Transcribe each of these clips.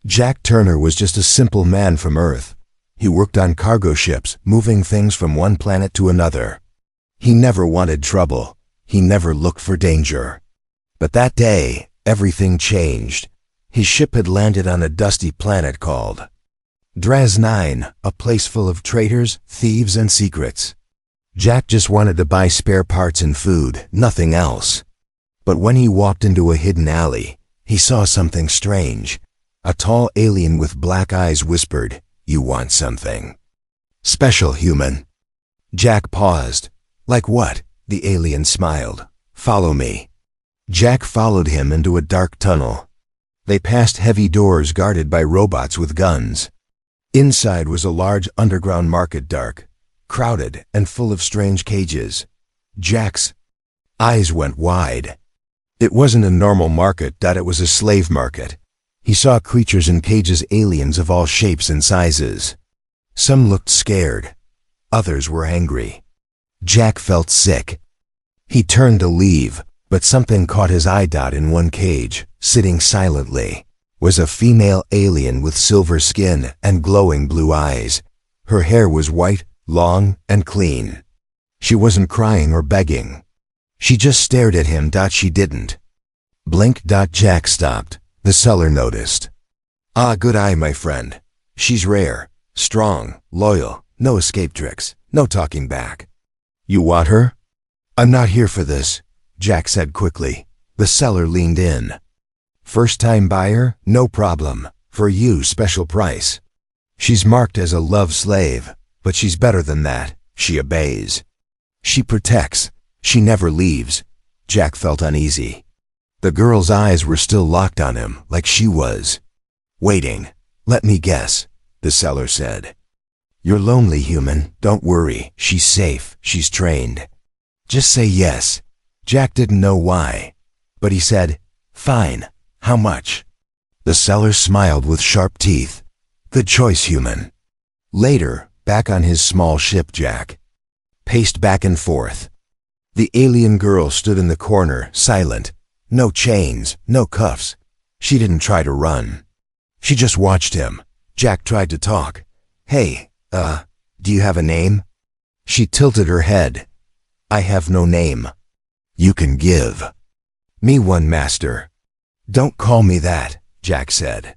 Jack Turner was just a simple man from Earth. He worked on cargo ships, moving things from one planet to another. He never wanted trouble. He never looked for danger. But that day, everything changed. His ship had landed on a dusty planet called Draz 9, a place full of traitors, thieves, and secrets. Jack just wanted to buy spare parts and food, nothing else. But when he walked into a hidden alley, he saw something strange. A tall alien with black eyes whispered, "You want something special, human." Jack paused. "Like what?" The alien smiled. "Follow me." Jack followed him into a dark tunnel. They passed heavy doors guarded by robots with guns. Inside was a large underground market, dark, crowded, and full of strange cages. Jack's eyes went wide. It wasn't a normal market, it was a slave market. He saw creatures in cages, aliens of all shapes and sizes. Some looked scared. Others were angry. Jack felt sick. He turned to leave, but something caught his eye. In one cage, sitting silently, was a female alien with silver skin and glowing blue eyes. Her hair was white, long, and clean. She wasn't crying or begging. She just stared at him. She didn't blink. Jack stopped. The seller noticed. "Ah, good eye, my friend. She's rare, strong, loyal, no escape tricks, no talking back. You want her?" "I'm not here for this," Jack said quickly. The seller leaned in. "First-time buyer? No problem. For you, special price. She's marked as a love slave, but she's better than that. She obeys. She protects. She never leaves." Jack felt uneasy. The girl's eyes were still locked on him, like she was waiting. "Let me guess," the seller said. "You're lonely, human. Don't worry. She's safe. She's trained. Just say yes." Jack didn't know why, but he said, "Fine. How much?" The seller smiled with sharp teeth. "Good choice, human." Later, back on his small ship, Jack paced back and forth. The alien girl stood in the corner, silent. No chains, no cuffs. She didn't try to run. She just watched him. Jack tried to talk. "Hey, do you have a name?" She tilted her head. "I have no name." "You can give me one, master." "Don't call me that," Jack said.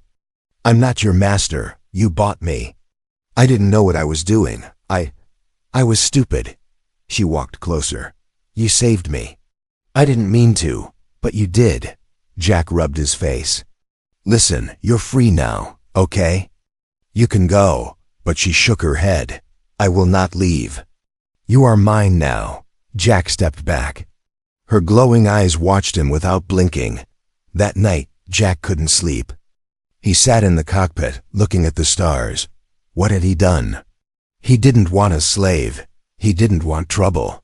"I'm not your master. You bought me. I didn't know what I was doing. I was stupid." She walked closer. "You saved me. I didn't mean to, but you did." Jack rubbed his face. "Listen, you're free now, okay? You can go." But she shook her head. "I will not leave. You are mine now." Jack stepped back. Her glowing eyes watched him without blinking. That night, Jack couldn't sleep. He sat in the cockpit, looking at the stars. What had he done? He didn't want a slave. He didn't want trouble.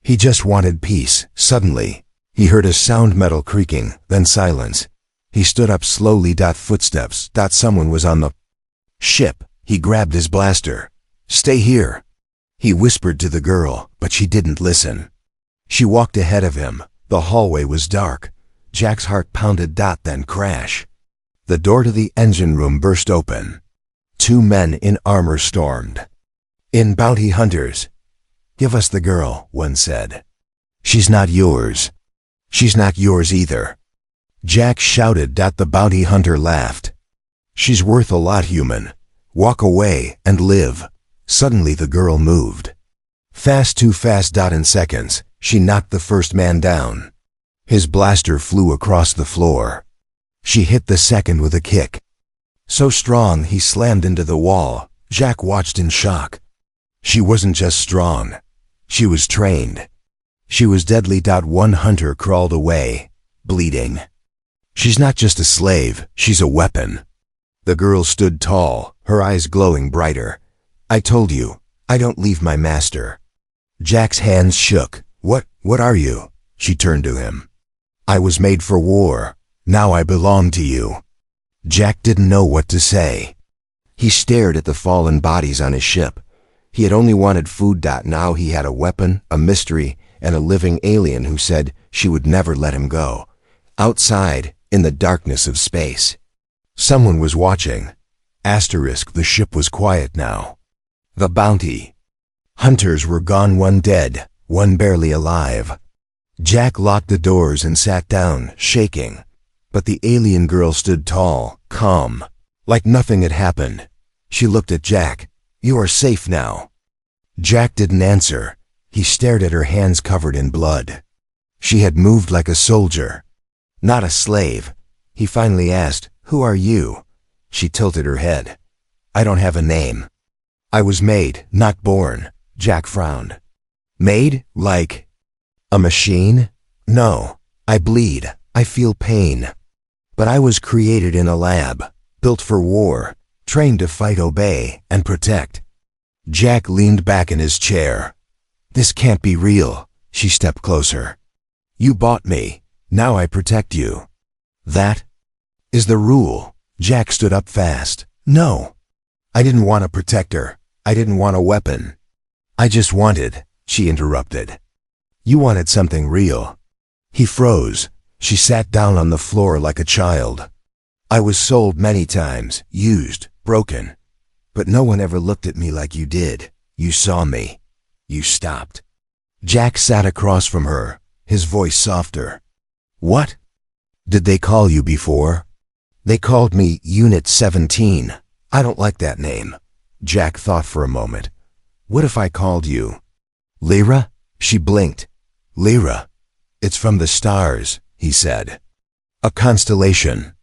He just wanted peace. Suddenly, he heard a sound, metal creaking, then silence. He stood up slowly. Footsteps. Someone was on the ship. He grabbed his blaster. "Stay here," he whispered to the girl, but she didn't listen. She walked ahead of him. The hallway was dark. Jack's heart pounded. Then crash. The door to the engine room burst open. Two men in armor stormed in. "Bounty hunters." "Give us the girl," one said. "She's not yours." "She's not yours either," Jack shouted. The bounty hunter laughed. "She's worth a lot, human. Walk away and live." Suddenly the girl moved. Fast, too fast. In seconds, she knocked the first man down. His blaster flew across the floor. She hit the second with a kick. So strong he slammed into the wall. Jack watched in shock. She wasn't just strong. She was trained. She was deadly. One hunter crawled away, bleeding. "She's not just a slave, she's a weapon." The girl stood tall, her eyes glowing brighter. "I told you, I don't leave my master." Jack's hands shook. What are you?" She turned to him. "I was made for war. Now I belong to you." Jack didn't know what to say. He stared at the fallen bodies on his ship. He had only wanted food. Now he had a weapon, a mystery, and a living alien who said she would never let him go. Outside, in the darkness of space, Someone was watching. Asterisk, the ship was quiet now. The bounty. Hunters were gone, one dead, one barely alive. Jack locked the doors and sat down, shaking. But the alien girl stood tall, calm, like nothing had happened. She looked at Jack. "You are safe now." Jack didn't answer. He stared at her hands covered in blood. She had moved like a soldier, not a slave. He finally asked, "Who are you?" She tilted her head. "I don't have a name. I was made, not born." Jack frowned. "Made? Like a machine?" "No. I bleed. I feel pain. But I was created in a lab, built for war, trained to fight, obey, and protect." Jack leaned back in his chair. "This can't be real." She stepped closer. "You bought me. Now I protect you. That is the rule." Jack stood up fast. "No. I didn't want a protector. I didn't want a weapon. I just wanted," she interrupted. "You wanted something real." He froze. She sat down on the floor like a child. "I was sold many times, used, broken. But no one ever looked at me like you did. You saw me. You stopped." Jack sat across from her, his voice softer. "What did they call you before?" "They called me Unit 17. I don't like that name." Jack thought for a moment. "What if I called you Lyra?" She blinked. "Lyra. It's from the stars," he said. "A constellation.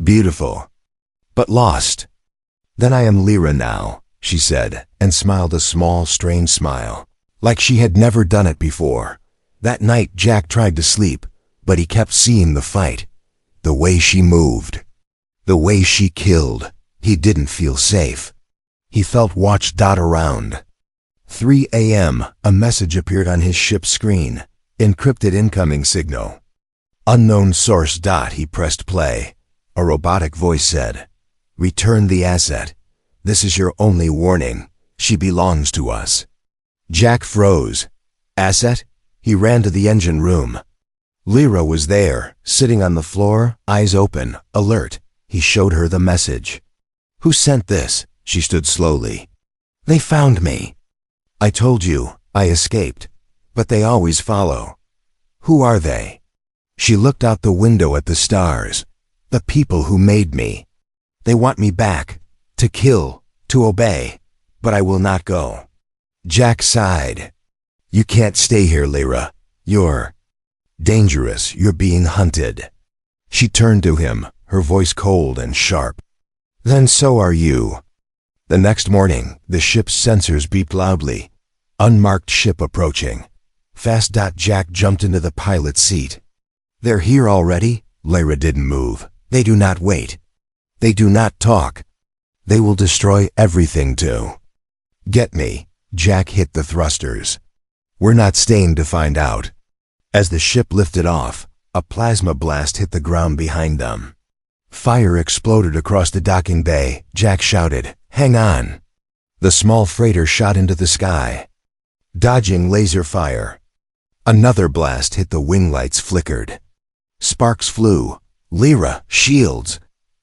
Beautiful. But lost." "Then I am Lyra now," she said, and smiled a small, strange smile, like she had never done it before. That night Jack tried to sleep, but he kept seeing the fight. The way she moved. The way she killed. He didn't feel safe. He felt watched around. 3 a.m., a message appeared on his ship's screen. Encrypted incoming signal. Unknown source. He pressed play. A robotic voice said, "Return the asset. This is your only warning. She belongs to us." Jack froze. "Asset?" He ran to the engine room. Lyra was there, sitting on the floor, eyes open, alert. He showed her the message. "Who sent this?" She stood slowly. "They found me. I told you, I escaped. But they always follow." "Who are they?" She looked out the window at the stars. "The people who made me. They want me back, to kill, to obey, but I will not go." Jack sighed. "You can't stay here, Lyra. You're dangerous. You're being hunted." She turned to him, her voice cold and sharp. "Then so are you." The next morning, the ship's sensors beeped loudly. Unmarked ship approaching. Fast. Jack jumped into the pilot's seat. "They're here already?" Lyra didn't move. "They do not wait. They do not talk. They will destroy everything too." "Get me." Jack hit the thrusters. "We're not staying to find out." As the ship lifted off, a plasma blast hit the ground behind them. Fire exploded across the docking bay. Jack shouted, "Hang on." The small freighter shot into the sky, dodging laser fire. Another blast hit, the wing lights flickered. Sparks flew. "Lyra, shields."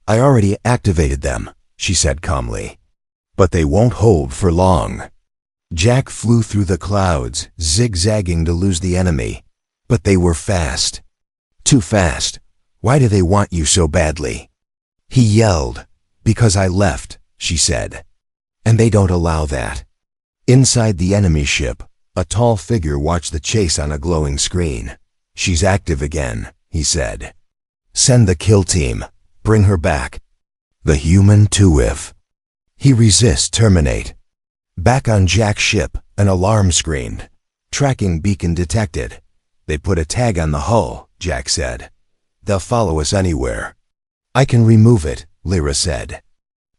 "I already activated them," she said calmly. "But they won't hold for long." Jack flew through the clouds, zigzagging to lose the enemy. But they were fast. Too fast. "Why do they want you so badly?" He yelled. "Because I left," she said. "And they don't allow that." Inside the enemy ship, a tall figure watched the chase on a glowing screen. "She's active again," he said. "Send the kill team. Bring her back." The human too, if he resists, terminate. Back on Jack's ship, an alarm screamed. Tracking beacon detected. "They put a tag on the hull," Jack said. "They'll follow us anywhere." "I can remove it," Lyra said.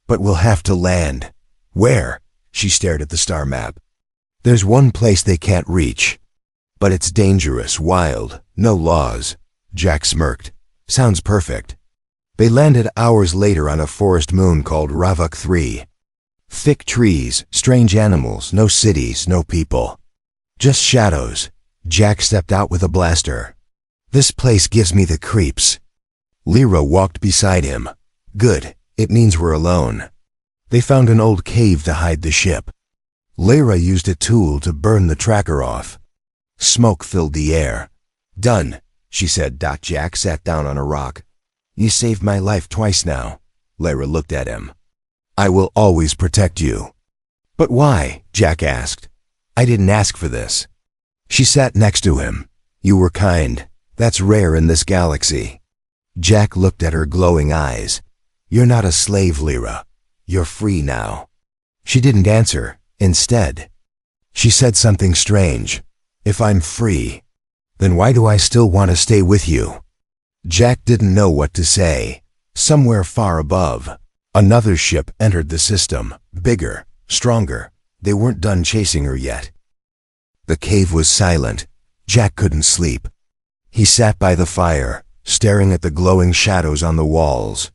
"But we'll have to land." "Where?" She stared at the star map. "There's one place they can't reach. But it's dangerous, wild, no laws." Jack smirked. "Sounds perfect." They landed hours later on a forest moon called Ravok 3. Thick trees, strange animals, no cities, no people. Just shadows. Jack stepped out with a blaster. "This place gives me the creeps." Lyra walked beside him. Good, it means we're alone. They found an old cave to hide the ship. Lyra used a tool to burn the tracker off. Smoke filled the air. Done, she said. Jack sat down on a rock. You saved my life twice now. Lyra looked at him. I will always protect you. But why? Jack asked. I didn't ask for this. She sat next to him. You were kind. That's rare in this galaxy. Jack looked at her glowing eyes. You're not a slave, Lyra. You're free now. She didn't answer. Instead, she said something strange. If I'm free, then why do I still want to stay with you? Jack didn't know what to say. Somewhere far above, another ship entered the system, bigger, stronger. They weren't done chasing her yet. The cave was silent. Jack couldn't sleep. He sat by the fire, staring at the glowing shadows on the walls.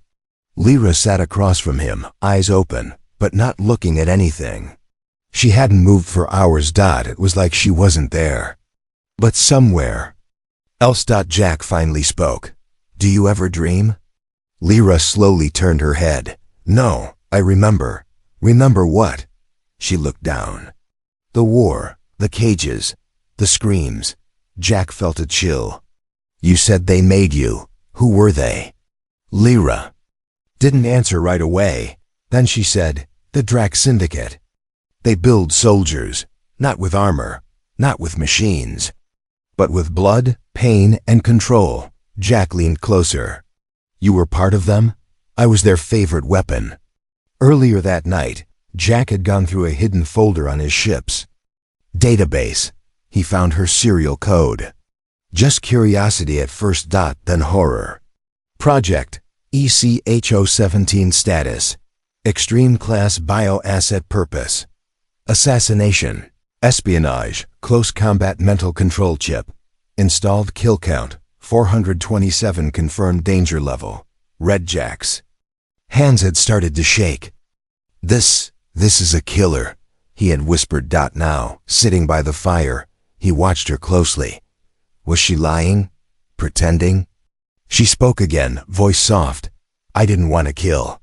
Lyra sat across from him, eyes open, but not looking at anything. She hadn't moved for hours. It was like she wasn't there. But somewhere else. Jack finally spoke. Do you ever dream? Lyra slowly turned her head. No, I remember. Remember what? She looked down. The war, the cages, the screams. Jack felt a chill. You said they made you. Who were they? Lyra didn't answer right away. Then she said, the Drac Syndicate. They build soldiers, not with armor, not with machines, but with blood, pain, and control. Jack leaned closer. You were part of them? I was their favorite weapon. Earlier that night, Jack had gone through a hidden folder on his ship's database. He found her serial code. Just curiosity at first. Then horror. Project ECHO-17 status. Extreme class bioasset purpose. Assassination. Espionage. Close combat mental control chip. Installed kill count. 427 confirmed danger level. Red Jack's hands had started to shake. This is a killer, he had whispered. Now, sitting by the fire, he watched her closely. Was she lying? Pretending? She spoke again, voice soft. I didn't want to kill.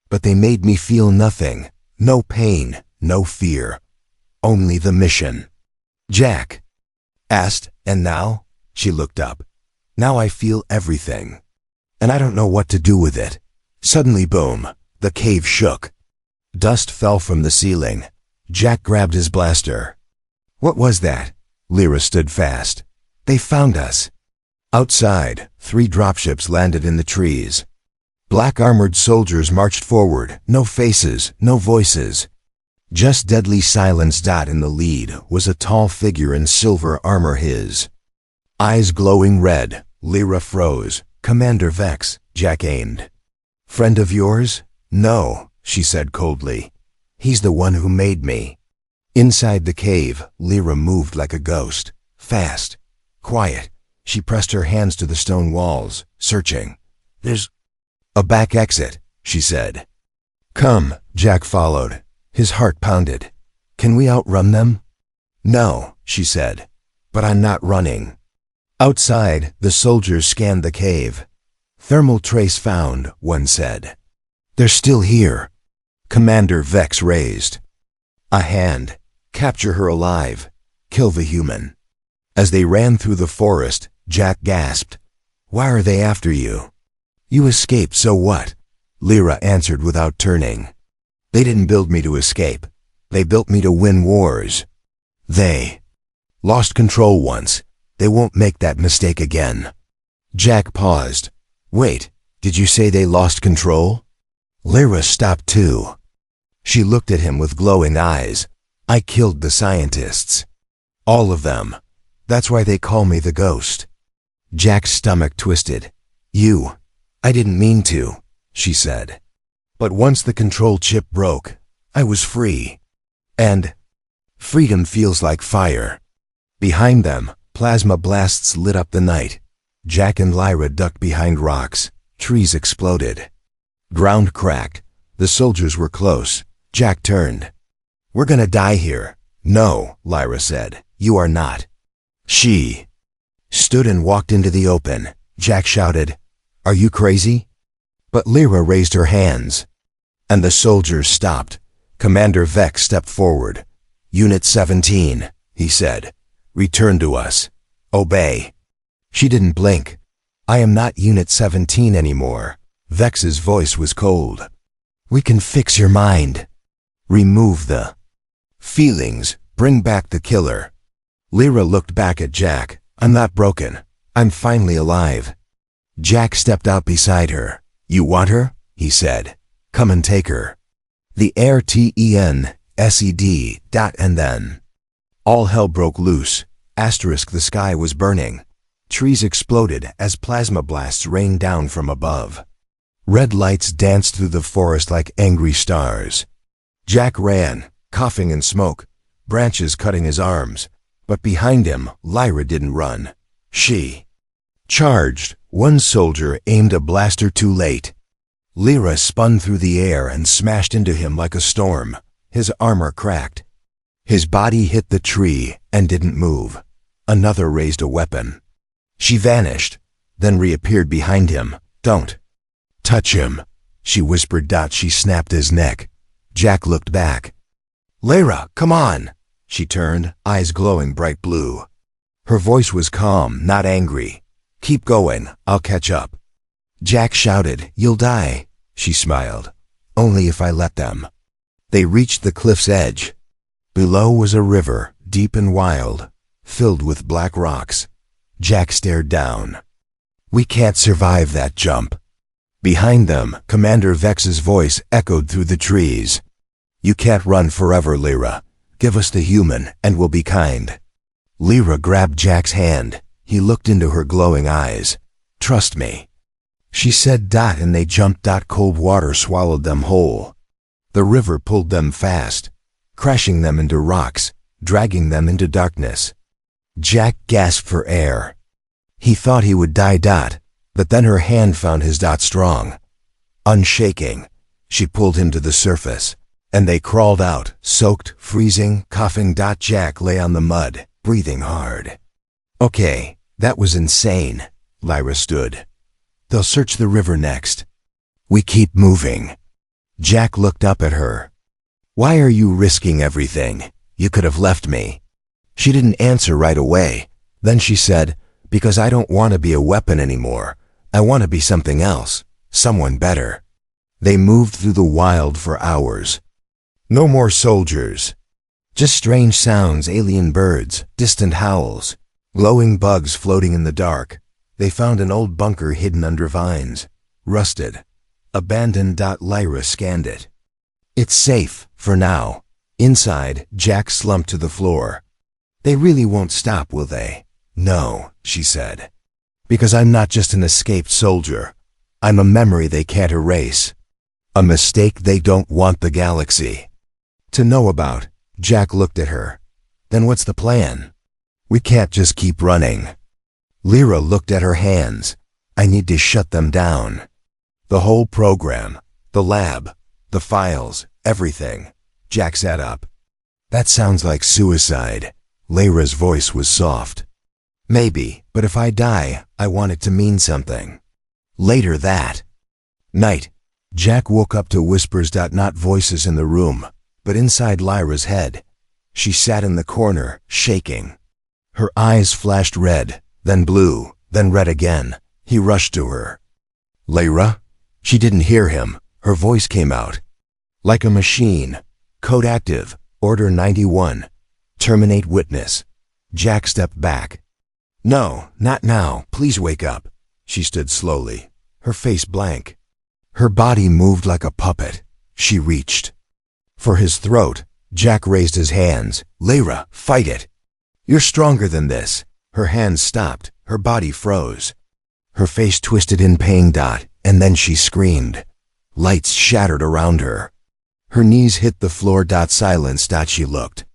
But they made me feel nothing. No pain, no fear. Only the mission. Jack asked, and now? She looked up. Now I feel everything. And I don't know what to do with it. Suddenly, boom, the cave shook. Dust fell from the ceiling. Jack grabbed his blaster. What was that? Lyra stood fast. They found us. Outside, 3 dropships landed in the trees. Black armored soldiers marched forward, no faces, no voices. Just deadly silence. In the lead was a tall figure in silver armor, his eyes glowing red. Lyra froze. Commander Vex, Jack aimed. Friend of yours? No, she said coldly. He's the one who made me. Inside the cave, Lyra moved like a ghost. Fast. Quiet. She pressed her hands to the stone walls, searching. There's a back exit, she said. Come, Jack followed. His heart pounded. Can we outrun them? No, she said. But I'm not running. Outside, the soldiers scanned the cave. Thermal trace found, one said. They're still here. Commander Vex raised a hand. Capture her alive. Kill the human. As they ran through the forest, Jack gasped. Why are they after you? You escaped, so what? Lyra answered without turning. They didn't build me to escape. They built me to win wars. They lost control once. They won't make that mistake again. Jack paused. Wait, did you say they lost control? Lyra stopped too. She looked at him with glowing eyes. I killed the scientists. All of them. That's why they call me the Ghost. Jack's stomach twisted. I didn't mean to, she said. But once the control chip broke, I was free. And freedom feels like fire. Behind them, plasma blasts lit up the night. Jack and Lyra ducked behind rocks. Trees exploded. Ground cracked. The soldiers were close. Jack turned. We're gonna die here. No, Lyra said. You are not. She stood and walked into the open. Jack shouted, Are you crazy? But Lyra raised her hands, and the soldiers stopped. Commander Vex stepped forward. "Unit 17, he said. "Return to us. Obey." She didn't blink. "I am not Unit 17 anymore." Vex's voice was cold. "We can fix your mind. Remove the feelings. Bring back the killer." Lyra looked back at Jack. "I'm not broken. I'm finally alive." Jack stepped out beside her. "You want her?" he said. "Come and take her." The air TENSED. And then all hell broke loose. The sky was burning. Trees exploded as plasma blasts rained down from above. Red lights danced through the forest like angry stars. Jack ran, coughing in smoke, branches cutting his arms. But behind him, Lyra didn't run. She charged. One soldier aimed a blaster too late. Lyra spun through the air and smashed into him like a storm. His armor cracked. His body hit the tree and didn't move. Another raised a weapon. She vanished, then reappeared behind him. "Don't touch him," she whispered. She snapped his neck. Jack looked back. "Lyra, come on." She turned, eyes glowing bright blue. Her voice was calm, not angry. "Keep going, I'll catch up." Jack shouted, "You'll die." She smiled. "Only if I let them." They reached the cliff's edge. Below was a river, deep and wild, filled with black rocks. Jack stared down. "We can't survive that jump." Behind them, Commander Vex's voice echoed through the trees. "You can't run forever, Lyra. Give us the human, and we'll be kind." Lyra grabbed Jack's hand. He looked into her glowing eyes. "Trust me," she said. And they jumped. Cold water swallowed them whole. The river pulled them fast, crashing them into rocks, dragging them into darkness. Jack gasped for air. He thought he would die. But then her hand found his. Strong, unshaking. She pulled him to the surface, and they crawled out, soaked, freezing, coughing. Jack lay on the mud, breathing hard. "Okay, that was insane." Lyra stood. "They'll search the river next. We keep moving." Jack looked up at her. "Why are you risking everything? You could have left me." She didn't answer right away. Then she said, "Because I don't want to be a weapon anymore. I want to be something else, someone better." They moved through the wild for hours. No more soldiers. Just strange sounds, alien birds, distant howls, glowing bugs floating in the dark. They found an old bunker hidden under vines, rusted, abandoned. Lyra scanned it. "It's safe, for now." Inside, Jack slumped to the floor. "They really won't stop, will they?" "No," she said. "Because I'm not just an escaped soldier. I'm a memory they can't erase. A mistake they don't want the galaxy to know about." Jack looked at her. "Then what's the plan? We can't just keep running." Lyra looked at her hands. "I need to shut them down. The whole program, the lab, the files, everything." Jack sat up. "That sounds like suicide." Lyra's voice was soft. "Maybe, but if I die, I want it to mean something. Later that night." Jack woke up to whispers. Not voices in the room, but inside Lyra's head. She sat in the corner, shaking. Her eyes flashed red, then blue, then red again. He rushed to her. "Lyra?" She didn't hear him. Her voice came out. "Like a machine. Code active. Order 91. Terminate witness." Jack stepped back. "No, not now. Please wake up." She stood slowly, her face blank. Her body moved like a puppet. She reached for his throat. Jack raised his hands. "Lyra, fight it. You're stronger than this." Her hands stopped. Her body froze. Her face twisted in pain. And then she screamed. Lights shattered around her. Her knees hit the floor. Silence. She looked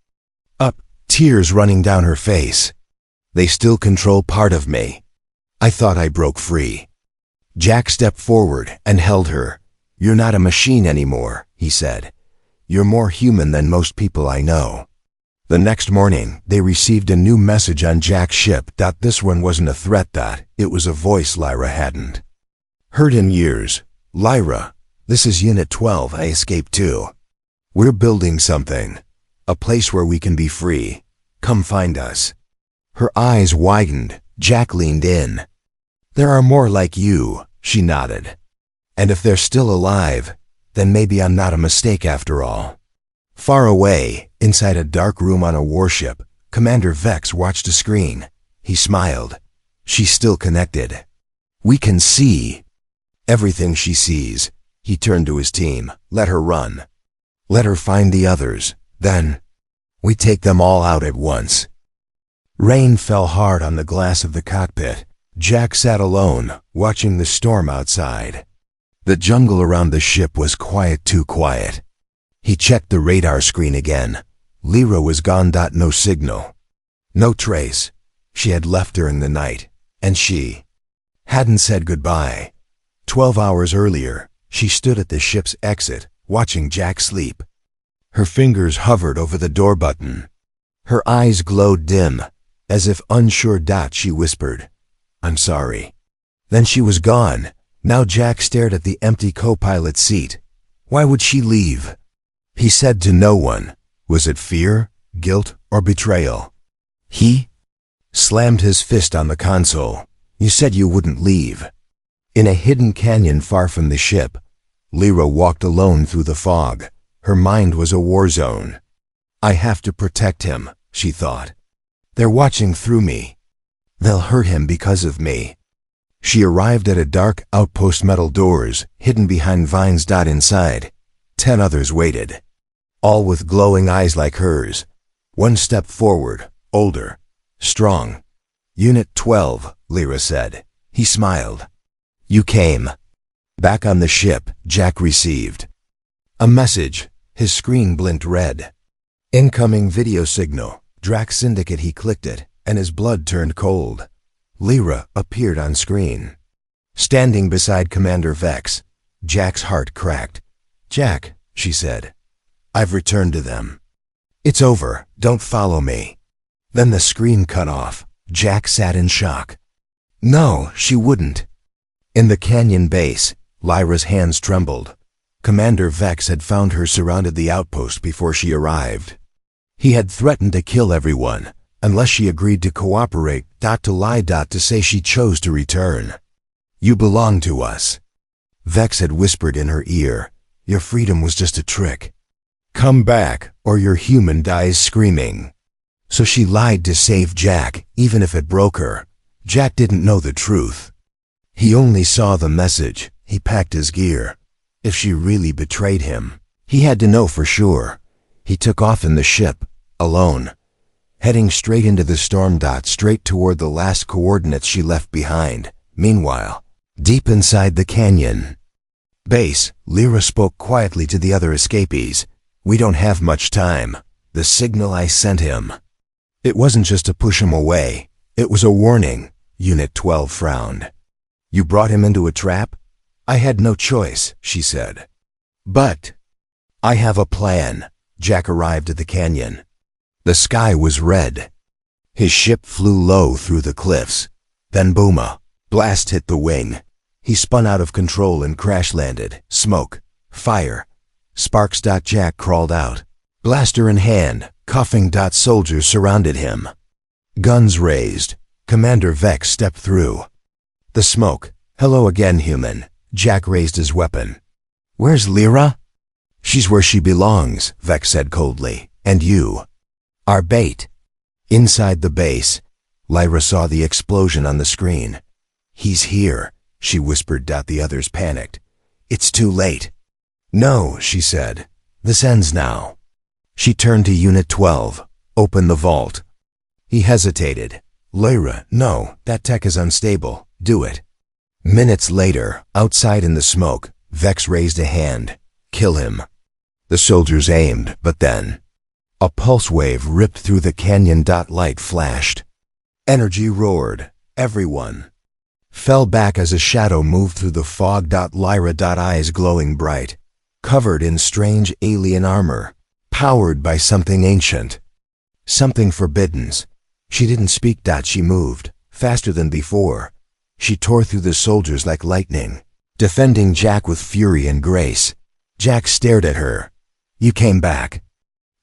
up, tears running down her face. "They still control part of me. I thought I broke free." Jack stepped forward and held her. "You're not a machine anymore," he said. "You're more human than most people I know." The next morning, they received a new message on Jack's ship. This one wasn't a threat. It was a voice Lyra hadn't heard in years. Lyra, this is Unit 12, I escaped too. We're building something. A place where we can be free. Come find us. Her eyes widened. Jack leaned in. There are more like you, she nodded. And if they're still alive, then maybe I'm not a mistake after all. Far away, inside a dark room on a warship, Commander Vex watched a screen. He smiled. She's still connected. We can see everything she sees. He turned to his team. Let her run. Let her find the others. Then we take them all out at once. Rain fell hard on the glass of the cockpit. Jack sat alone, watching the storm outside. The jungle around the ship was quiet, too quiet. He checked the radar screen again. Lyra was gone. No signal. No trace. She had left during the night, and she hadn't said goodbye. 12 hours earlier, she stood at the ship's exit, watching Jack sleep. Her fingers hovered over the door button. Her eyes glowed dim, as if unsure. She whispered, "I'm sorry." Then she was gone. Now Jack stared at the empty co-pilot seat. Why would she leave? He said to no one. Was it fear, guilt, or betrayal? He slammed his fist on the console. You said you wouldn't leave. In a hidden canyon far from the ship, Lyra walked alone through the fog. Her mind was a war zone. I have to protect him, she thought. They're watching through me. They'll hurt him because of me. She arrived at a dark outpost, metal doors, hidden behind vines. Inside, 10 others waited, all with glowing eyes like hers. One stepped forward, older, strong. Unit 12, Lyra said. He smiled. You came. Back on the ship, Jack received a message. His screen blinked red. Incoming video signal. Drax Syndicate. He clicked it, and his blood turned cold. Lyra appeared on screen, standing beside Commander Vex. Jack's heart cracked. Jack, she said, I've returned to them. It's over. Don't follow me. Then the screen cut off. Jack sat in shock. No, she wouldn't. In the canyon base, Lyra's hands trembled. Commander Vex had found her surrounded the outpost before she arrived. He had threatened to kill everyone, unless she agreed to cooperate. To lie. To say she chose to return. You belong to us. Vex had whispered in her ear. Your freedom was just a trick. Come back, or your human dies screaming. So she lied to save Jack, even if it broke her. Jack didn't know the truth. He only saw the message. He packed his gear. If she really betrayed him, he had to know for sure. He took off in the ship, alone, heading straight into the storm. Straight toward the last coordinates she left behind. Meanwhile, deep inside the canyon base, Lyra spoke quietly to the other escapees. We don't have much time. The signal I sent him. It wasn't just to push him away. It was a warning. Unit 12 frowned. You brought him into a trap? I had no choice, she said. But I have a plan. Jack arrived at the canyon. The sky was red. His ship flew low through the cliffs. Then boom, a blast hit the wing. He spun out of control and crash-landed. Smoke, fire, sparks. Jack crawled out, blaster in hand, coughing. Soldiers surrounded him, guns raised. Commander Vex stepped through the smoke. Hello again, human. Jack raised his weapon. Where's Lyra? She's where she belongs, Vex said coldly. And you are bait. Inside the base, Lyra saw the explosion on the screen. He's here, she whispered. The others panicked. It's too late. No, she said. This ends now. She turned to Unit 12. Open the vault. He hesitated. Lyra, no, that tech is unstable. Do it. Minutes later, outside in the smoke, Vex raised a hand. Kill him. The soldiers aimed, but then a pulse wave ripped through the canyon. Light flashed. Energy roared. Everyone fell back as a shadow moved through the fog. Lyra, eyes glowing bright, covered in strange alien armor, powered by something ancient, something forbidden. She didn't speak. She moved, faster than before. She tore through the soldiers like lightning. defending Jack with fury and grace. Jack stared at her. "You came back,"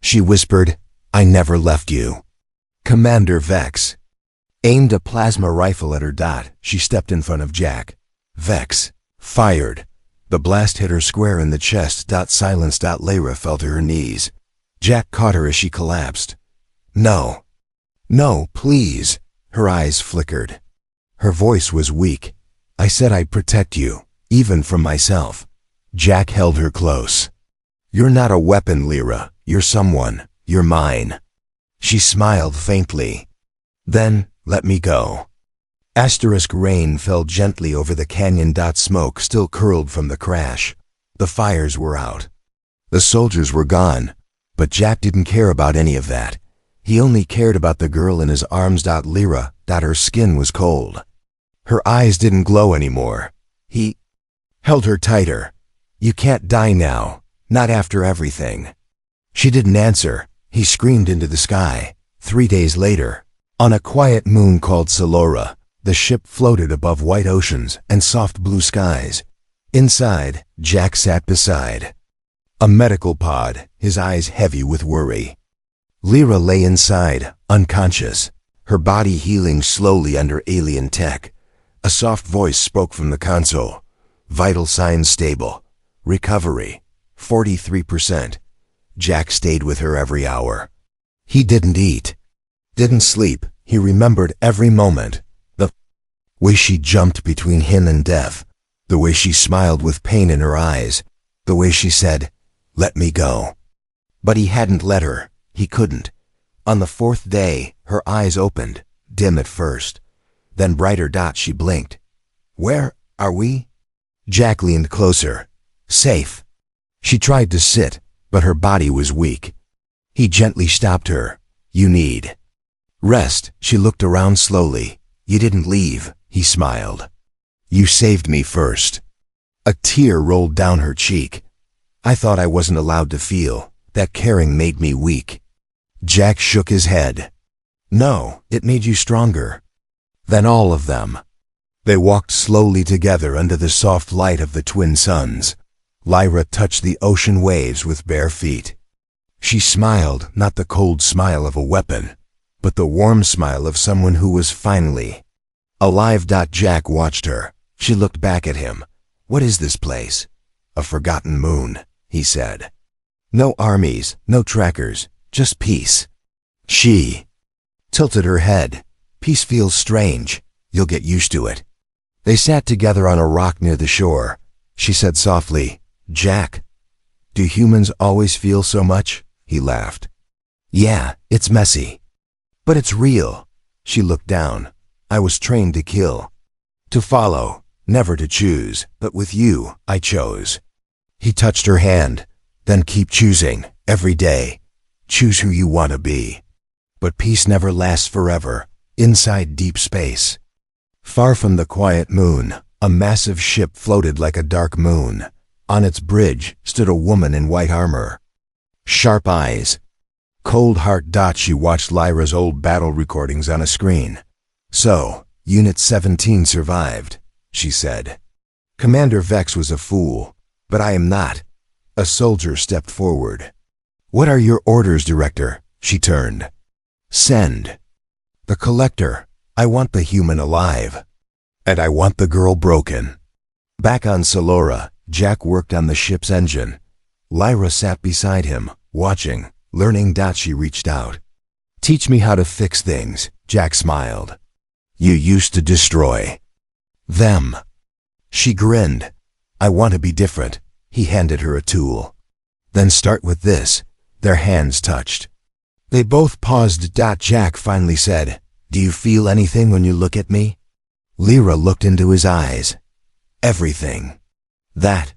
she whispered. "I never left you." Commander Vex aimed a plasma rifle at her. She stepped in front of Jack. Vex fired. The blast hit her square in the chest. Silenced. Lyra fell to her knees. Jack caught her as she collapsed. "No. No, please." Her eyes flickered. Her voice was weak. "I said I'd protect you, even from myself." Jack held her close. "You're not a weapon, Lyra. You're someone. You're mine." She smiled faintly. "Then, let me go." Rain fell gently over the canyon. Smoke still curled from the crash. The fires were out. The soldiers were gone, but Jack didn't care about any of that. He only cared about the girl in his arms. Lyra. Her skin was cold. Her eyes didn't glow anymore. He held her tighter. "You can't die now, not after everything." She didn't answer. He screamed into the sky. 3 days later, on a quiet moon called Solora, the ship floated above white oceans and soft blue skies. Inside, Jack sat beside a medical pod, his eyes heavy with worry. Lyra lay inside, unconscious, her body healing slowly under alien tech. A soft voice spoke from the console. "Vital signs stable. Recovery, 43%. Jack stayed with her every hour. He didn't eat, didn't sleep. He remembered every moment. The way she jumped between him and death. The way she smiled with pain in her eyes. The way she said, "Let me go." But he hadn't let her. He couldn't. On the 4th day, her eyes opened, dim at first. Then brighter. She blinked. "Where are we?" Jack leaned closer. "Safe." She tried to sit, but her body was weak. He gently stopped her. "You need rest." She looked around slowly. "You didn't leave," he smiled. "You saved me first." A tear rolled down her cheek. "I thought I wasn't allowed to feel. That caring made me weak." Jack shook his head. "No, it made you stronger than all of them." They walked slowly together under the soft light of the twin suns. Lyra touched the ocean waves with bare feet. She smiled, not the cold smile of a weapon, but the warm smile of someone who was finally alive. Jack watched her. She looked back at him. "What is this place?" "A forgotten moon," he said. "No armies, no trackers, just peace." She tilted her head. "Peace feels strange. You'll get used to it." They sat together on a rock near the shore. She said softly, "Jack, do humans always feel so much?" He laughed. "Yeah, it's messy. But it's real." She looked down. "I was trained to kill, to follow, never to choose. But with you, I chose." He touched her hand. "Then keep choosing, every day. Choose who you want to be." But peace never lasts forever. Inside deep space, far from the quiet moon, a massive ship floated like a dark moon. On its bridge stood a woman in white armor. Sharp eyes, cold heart. She watched Lyra's old battle recordings on a screen. "So, Unit 17 survived," she said. "Commander Vex was a fool, but I am not." A soldier stepped forward. "What are your orders, Director?" She turned. "Send the collector. I want the human alive. And I want the girl broken." Back on Solora, Jack worked on the ship's engine. Lyra sat beside him, watching, learning. She reached out. "Teach me how to fix things," Jack smiled. "You used to destroy them." She grinned. "I want to be different." He handed her a tool. "Then start with this." Their hands touched. They both paused. Jack finally said, "Do you feel anything when you look at me?" Lyra looked into his eyes. "Everything." That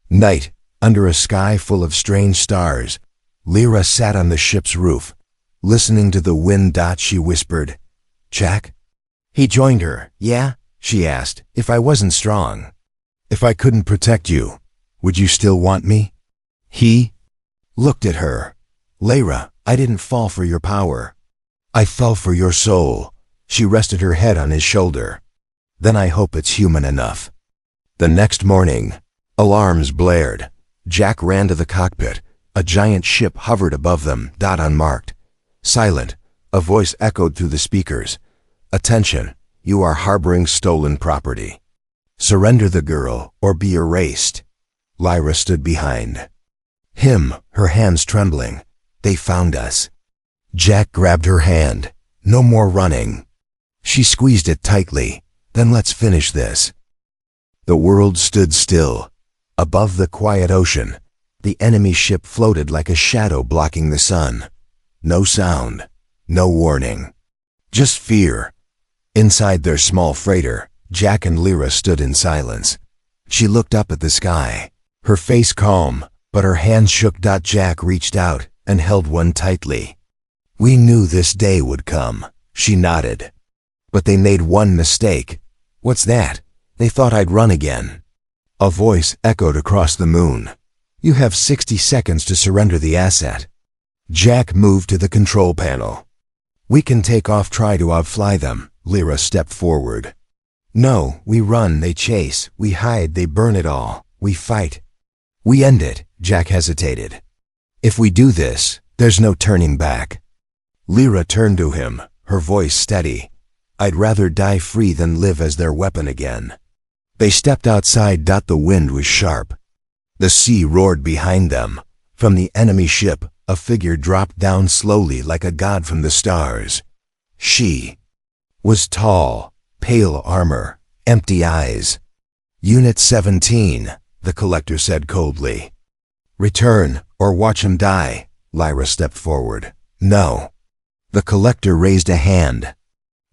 night, under a sky full of strange stars, Lyra sat on the ship's roof, listening to the wind. She whispered, "Jack?" He joined her. "Yeah?" she asked. "If I wasn't strong, if I couldn't protect you, would you still want me?" He looked at her. "Lyra, I didn't fall for your power. I fell for your soul." She rested her head on his shoulder. "Then I hope it's human enough." The next morning, alarms blared. Jack ran to the cockpit. A giant ship hovered above them, unmarked. Silent, a voice echoed through the speakers. "Attention, you are harboring stolen property. Surrender the girl or be erased." Lyra stood behind him, her hands trembling. "They found us." Jack grabbed her hand. "No more running." She squeezed it tightly. "Then let's finish this." The world stood still. Above the quiet ocean, the enemy ship floated like a shadow blocking the sun. No sound, no warning. Just fear. Inside their small freighter, Jack and Lyra stood in silence. She looked up at the sky, her face calm, but her hands shook. Jack reached out and held one tightly. "We knew this day would come," she nodded. "But they made one mistake." "What's that?" "They thought I'd run again." A voice echoed across the moon. "You have 60 seconds to surrender the asset." Jack moved to the control panel. "We can take off, try to outfly them." Lyra stepped forward. "No, we run, they chase. We hide, they burn it all. We fight. We end it." Jack hesitated. "If we do this, there's no turning back." Lyra turned to him, her voice steady. "I'd rather die free than live as their weapon again." They stepped outside. The wind was sharp. The sea roared behind them. From the enemy ship, a figure dropped down slowly like a god from the stars. She was tall, pale armor, empty eyes. "Unit 17, the collector said coldly. "Return, or watch him die." Lyra stepped forward. "No." The collector raised a hand.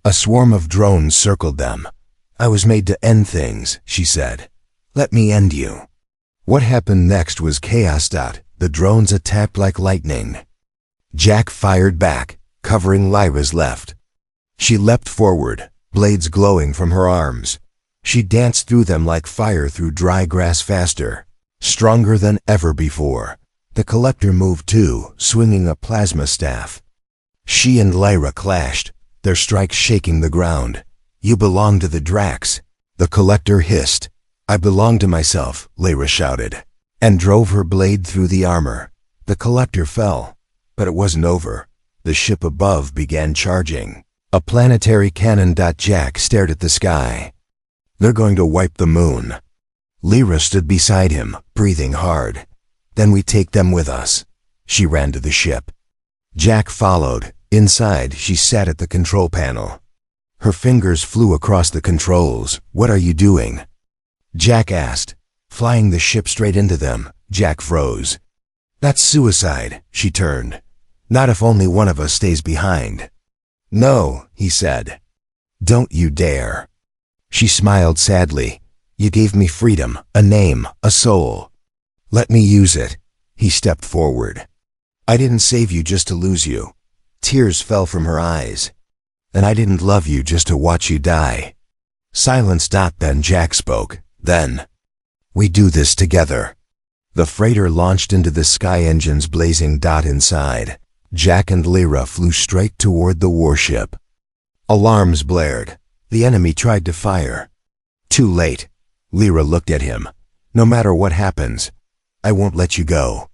A swarm of drones circled them. "I was made to end things," she said. "Let me end you." What happened next was chaos. The drones attacked like lightning. Jack fired back, covering Lyra's left. She leapt forward, blades glowing from her arms. She danced through them like fire through dry grass, faster, stronger than ever before. The collector moved too, swinging a plasma staff. She and Lyra clashed, their strikes shaking the ground. "You belong to the Drax," the collector hissed. "I belong to myself," Lyra shouted, and drove her blade through the armor. The collector fell, but it wasn't over. The ship above began charging. A planetary cannon. Jack stared at the sky. "They're going to wipe the moon." Lyra stood beside him, breathing hard. "Then we take them with us." She ran to the ship. Jack followed. Inside, she sat at the control panel. Her fingers flew across the controls. "What are you doing?" Jack asked. "Flying the ship straight into them." Jack froze. "That's suicide." She turned. "Not if only one of us stays behind." "No," he said. "Don't you dare." She smiled sadly. "You gave me freedom, a name, a soul. Let me use it." He stepped forward. "I didn't save you just to lose you." Tears fell from her eyes. "And I didn't love you just to watch you die." Silence. Then Jack spoke. "Then we do this together." The freighter launched into the sky, engines blazing. Inside, Jack and Lyra flew straight toward the warship. Alarms blared. The enemy tried to fire. Too late. Lyra looked at him. "No matter what happens, I won't let you go."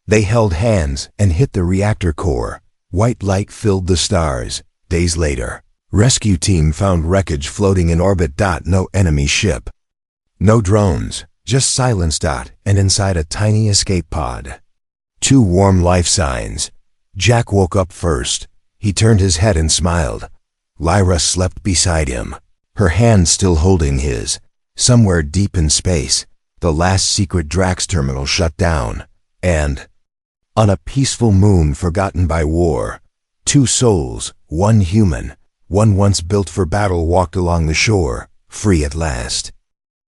They held hands and hit the reactor core. White light filled the stars. Days later, rescue team found wreckage floating in orbit. No enemy ship. No drones, just silence. And inside a tiny escape pod. 2 warm life signs. Jack woke up first. He turned his head and smiled. Lyra slept beside him, her hand still holding his. Somewhere deep in space, the last secret Drax terminal shut down. And on a peaceful moon forgotten by war, 2 souls, one human, one once built for battle, walked along the shore, free at last.